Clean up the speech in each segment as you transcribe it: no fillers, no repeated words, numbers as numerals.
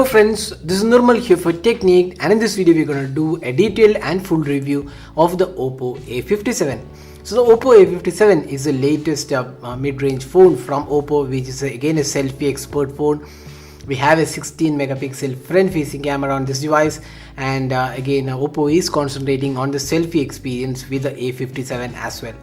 Hello friends, this is Nirmal here for Technique, and in this video we're going to do a detailed and full review of the Oppo A57. So the Oppo A57 is the latest mid-range phone from Oppo, which is again a selfie expert phone. We have a 16 megapixel front facing camera on this device, and again Oppo is concentrating on the selfie experience with the A57 as well.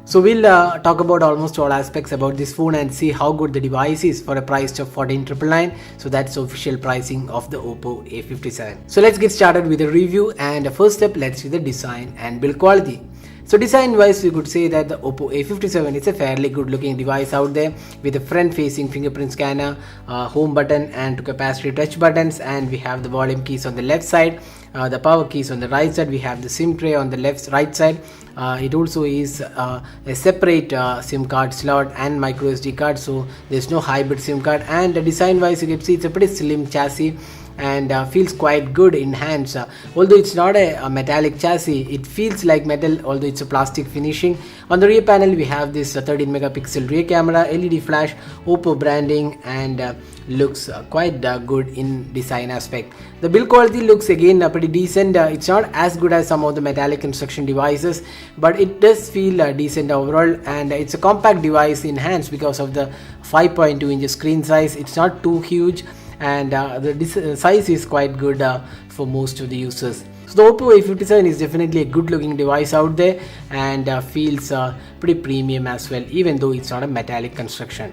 So we'll talk about almost all aspects about this phone and see how good the device is for a price of 14,999. So that's official pricing of the Oppo A57. So let's get started with the review, and the first step, let's see the design and build quality. So design wise, we could say that the Oppo A57 is a fairly good looking device out there with a front facing fingerprint scanner, home button and capacitive touch buttons, and we have the volume keys on the left side, the power keys on the right side, we have the SIM tray on the right side. It also is a separate SIM card slot and micro SD card, so there's no hybrid SIM card. And design wise, you can see it's a pretty slim chassis and feels quite good in hands. Although it's not a metallic chassis, it feels like metal, although it's a plastic finishing. On the rear panel we have this 13 megapixel rear camera, LED flash, Oppo branding, and looks quite good in design aspect. The build quality looks again pretty decent. It's not as good as some of the metallic construction devices, but it does feel decent overall, and it's a compact device in hands because of the 5.2 inch screen size. It's not too huge, and the size is quite good for most of the users. So the Oppo A57 is definitely a good looking device out there, and feels pretty premium as well, even though it's not a metallic construction.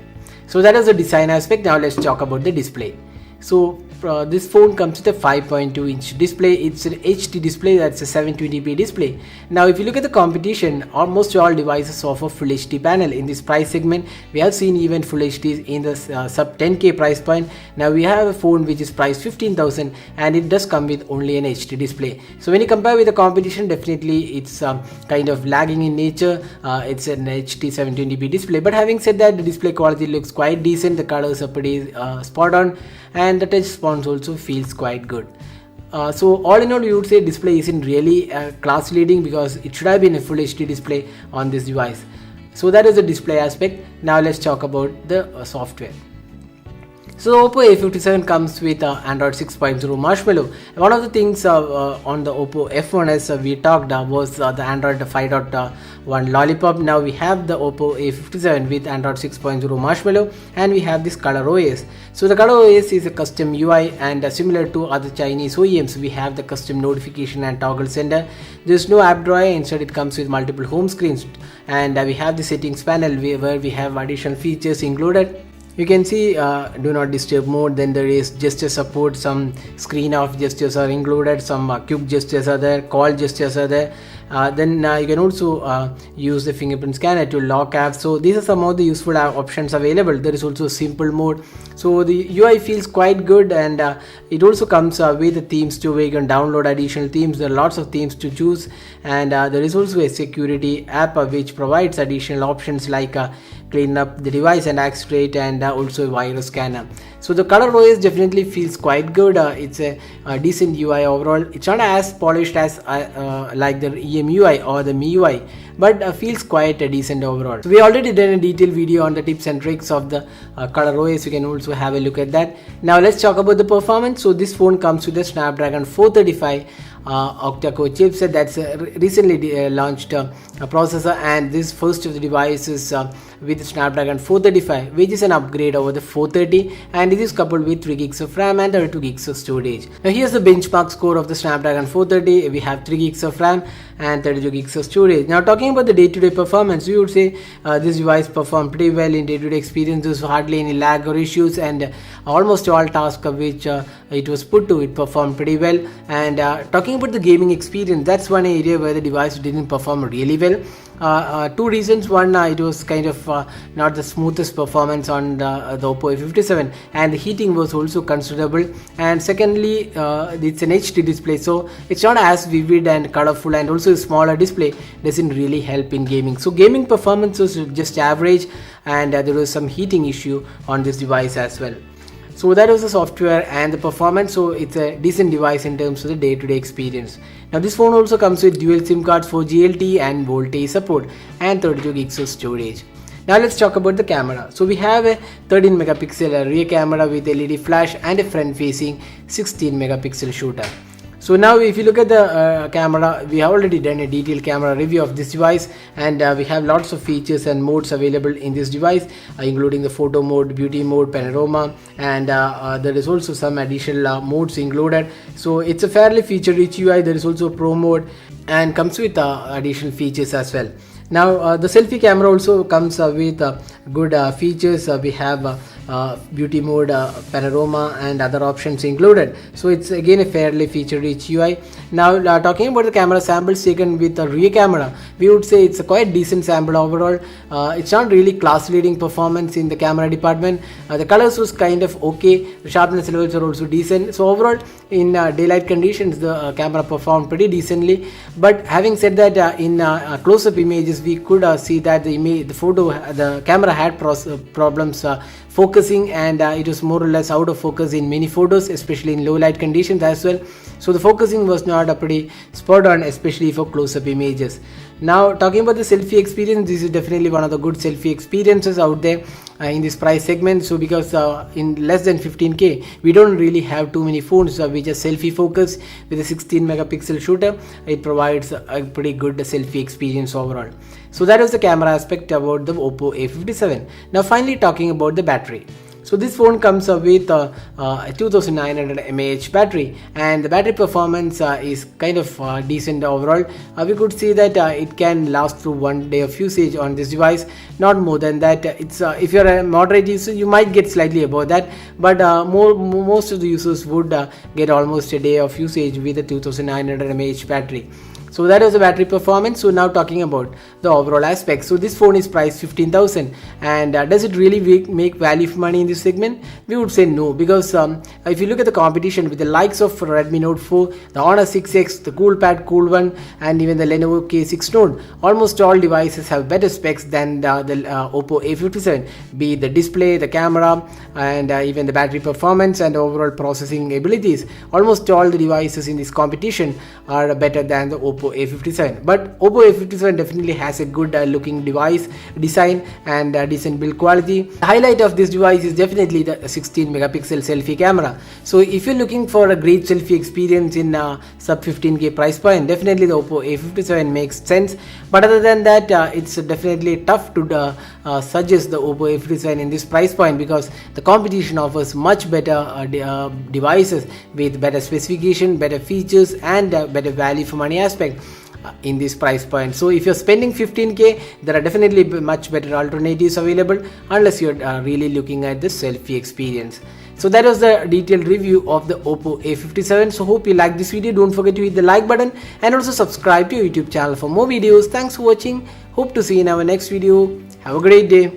So that is the design aspect. Now let's talk about the display. So this phone comes with a 5.2 inch display. It's an HD display, that's a 720p display. Now if you look at the competition, almost all devices offer full HD panel. In this price segment, we have seen even full HD in the sub 10k price point. Now we have a phone which is priced 15,000 and it does come with only an HD display. So when you compare with the competition, definitely it's kind of lagging in nature. It's an HD 720p display, but having said that, the display quality looks quite decent. The colors are pretty spot on, and the touch response also feels quite good. So all in all, you would say display isn't really class leading because it should have been a full HD display on this device. So that is the display aspect. Now let's talk about the software. So Oppo A57 comes with Android 6.0 Marshmallow. One of the things on the Oppo F1s we talked was the Android 5.1 Lollipop. Now we have the Oppo A57 with Android 6.0 Marshmallow, and we have this Color OS. So the Color OS is a custom UI, and similar to other Chinese OEMs, we have the custom notification and toggle sender. There's no app drawer, instead it comes with multiple home screens, and we have the settings panel where we have additional features included. You can see do not disturb mode, then there is gesture support, some screen off gestures are included, some quick gestures are there, call gestures are there. Then you can also use the fingerprint scanner to lock apps. So these are some of the useful options available. There is also simple mode. So the UI feels quite good, and it also comes with the themes too, where you can download additional themes. There are lots of themes to choose, and there is also a security app which provides additional options like clean up the device and accelerate, and also a virus scanner. So the Color OS definitely feels quite good. It's a decent UI overall. It's not as polished as like the EMUI or the MIUI, but feels quite decent overall. So we already done a detailed video on the tips and tricks of the Color OS. You can also have a look at that. Now let's talk about the performance. So this phone comes with a Snapdragon 435 octa-core chipset. That's recently launched processor, and this first of the devices with Snapdragon 435, which is an upgrade over the 430, and it is coupled with 3 gigs of RAM and 32 gigs of storage. Now here's the benchmark score of the Snapdragon 430. We have 3 gigs of RAM and 32 gigs of storage. Now talking about the day-to-day performance, we would say this device performed pretty well in day-to-day experience. There's hardly any lag or issues, and almost all tasks of which it was put to, it performed pretty well. And talking about the gaming experience, that's one area where the device didn't perform really well. Two reasons. One, it was kind of not the smoothest performance on the Oppo A57, and the heating was also considerable. And secondly, it's an HD display, so it's not as vivid and colorful, and also a smaller display doesn't really help in gaming. So gaming performance was just average, and there was some heating issue on this device as well. So that was the software and the performance. So it's a decent device in terms of the day-to-day experience. Now this phone also comes with dual SIM cards for GLTE and VoLTE support and 32 gigs of storage. Now let's talk about the camera. So we have a 13 megapixel rear camera with LED flash and a front facing 16 megapixel shooter. So now if you look at the camera, we have already done a detailed camera review of this device, and we have lots of features and modes available in this device, including the photo mode, beauty mode, panorama, and there is also some additional modes included. So it's a fairly feature rich UI. There is also a pro mode and comes with additional features as well. Now the selfie camera also comes with good features. We have beauty mode, panorama, and other options included. So it's again a fairly feature rich UI. Now talking about the camera samples taken with the rear camera, we would say it's a quite decent sample overall. It's not really class leading performance in the camera department. The colors was kind of okay. The sharpness levels are also decent. So overall in daylight conditions the camera performed pretty decently. But having said that, in close-up images we could see that the camera had problems focusing, and it was more or less out of focus in many photos, especially in low light conditions as well. So the focusing was not pretty spot on, especially for close-up images. Now talking about the selfie experience, this is definitely one of the good selfie experiences out there in this price segment. So because in less than 15k we don't really have too many phones which are selfie focused with a 16 megapixel shooter. It provides a pretty good selfie experience overall. So that was the camera aspect about the Oppo A57. Now finally talking about the battery. So this phone comes with a 2900 mAh battery, and the battery performance is kind of decent overall. We could see that it can last through 1 day of usage on this device, not more than that. It's if you're a moderate user, you might get slightly above that, but most of the users would get almost a day of usage with a 2900 mAh battery. So that is the battery performance. So now talking about the overall aspects. So this phone is priced 15,000, and does it really make value for money in this segment? We would say no, because if you look at the competition with the likes of Redmi Note 4, the Honor 6X, the Coolpad Cool One, and even the Lenovo K6 Note, almost all devices have better specs than the Oppo A57, be it the display, the camera, and even the battery performance and overall processing abilities. Almost all the devices in this competition are better than the Oppo A57, but Oppo A57 definitely has a good looking design and decent build quality. The highlight of this device is definitely the 16 megapixel selfie camera. So if you're looking for a great selfie experience in sub 15k price point, definitely the Oppo A57 makes sense. But other than that, it's definitely tough to suggest the Oppo A57 in this price point, because the competition offers much better devices with better specification, better features, and better value for money aspect in this price point. So if you're spending 15k, there are definitely much better alternatives available, unless you're really looking at the selfie experience. So that was the detailed review of the Oppo A57. So hope you liked this video. Don't forget to hit the like button and also subscribe to our YouTube channel for more videos. Thanks for watching. Hope to see you in our next video. Have a great day.